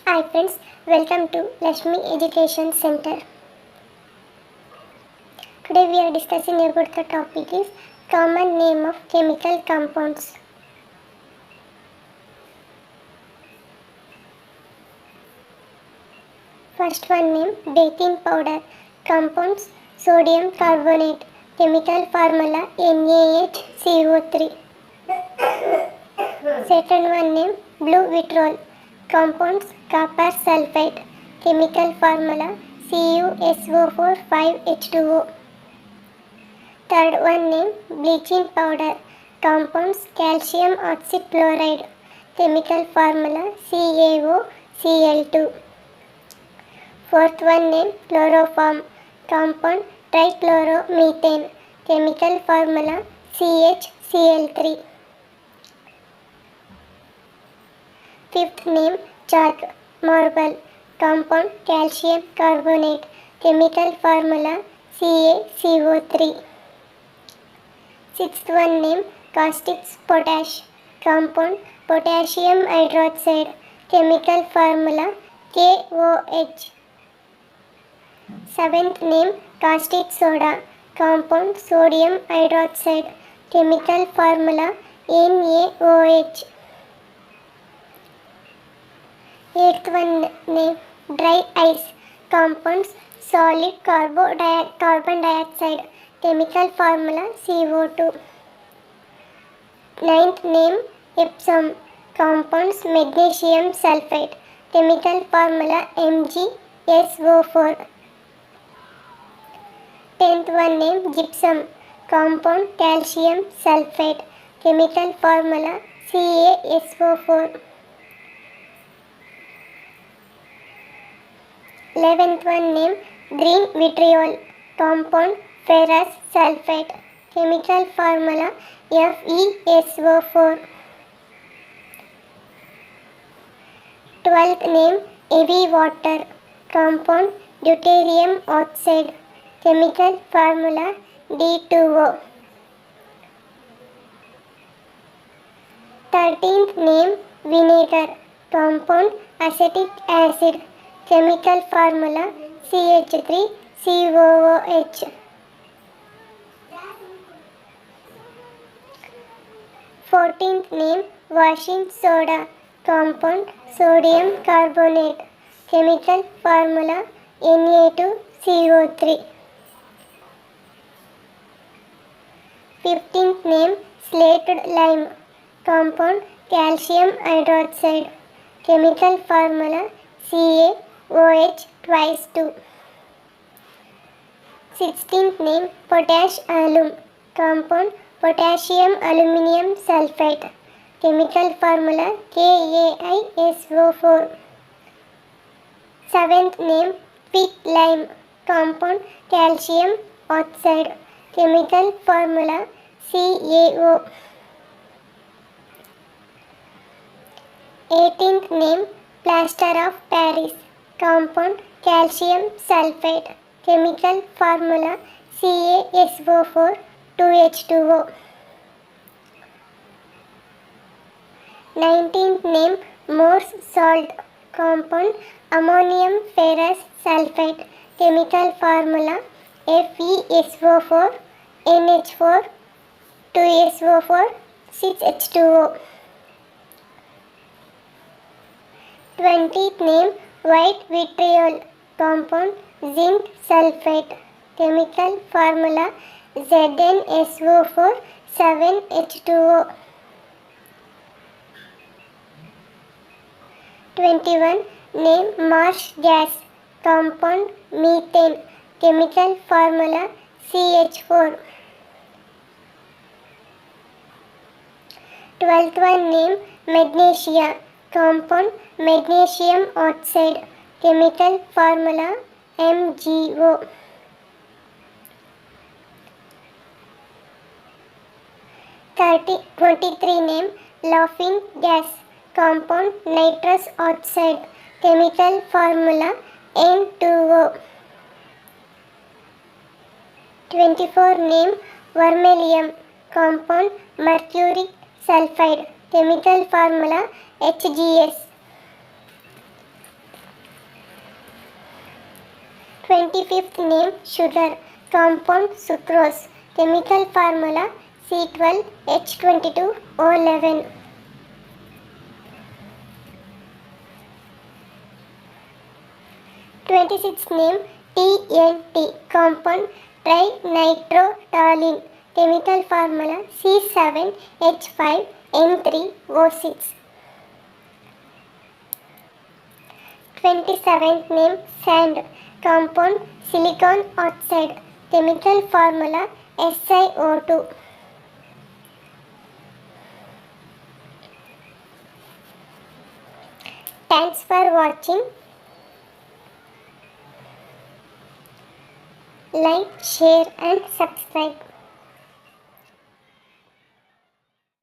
Hi friends, welcome to Lakshmi Education Center. Today we are discussing about the topic is common name of chemical compounds. First one name baking powder. Compounds sodium carbonate. Chemical formula NaHCO3. Second one name blue vitriol. Compounds copper sulfate. Chemical formula CuSO4 5H2O. Third one name bleaching powder. Compounds calcium oxychloride. Chemical formula CaOCl2. Fourth one name chloroform. Compound trichloromethane. Chemical formula CHCl3. Fifth name chalk marble. Compound calcium carbonate. Chemical formula CaCO3. Sixth one name caustic potash. Compound potassium hydroxide. Chemical formula KOH. Seventh name caustic soda. Compound sodium hydroxide. Chemical formula NaOH. Eighth one name dry ice. Compounds solid carbon dioxide. Chemical formula CO2. Ninth name Epsom. Compounds magnesium sulfate. Chemical formula MgSO4. Tenth one name gypsum. Compound calcium sulfate. Chemical formula CaSO4. 11th one name green vitriol. Compound ferrous sulfate. Chemical formula FeSO4. 12th name heavy water. Compound deuterium oxide. Chemical formula D2O. 13th name vinegar. Compound acetic acid. Chemical formula CH3COOH. 14th name washing soda. Compound sodium carbonate. Chemical formula Na2CO3. 15th name slated lime. Compound calcium hydroxide. Chemical formula CaOH twice 2. 16th name potash alum. Compound potassium aluminium sulfate. Chemical formula KaISO4. 7th name quicklime. Compound calcium oxide. Chemical formula CaO. 18th name plaster of Paris. Compound calcium sulfate. Chemical formula CaSO4 2H2O. 19th name Morse salt. Compound ammonium ferrous sulfate. Chemical formula FeSO4 NH4 2SO4 6H2O. 20th name white vitriol. Compound zinc sulfate. Chemical formula ZnSO4 7H2O. 21 name marsh gas. Compound methane. Chemical formula CH4. 12th one name magnesia. Compound magnesium oxide. Chemical formula MgO. 23 name laughing gas. Compound nitrous oxide. Chemical formula N2O. 24 name vermilion. Compound mercuric sulfide. Chemical formula HGS. 25th name sugar, compound sucrose, chemical formula C12H22O11. 26th name TNT, compound trinitrotoluene, chemical formula C7H5N3O6. 27th name sand, compound silicon oxide, chemical formula SiO2. Thanks for watching. Like, share and subscribe.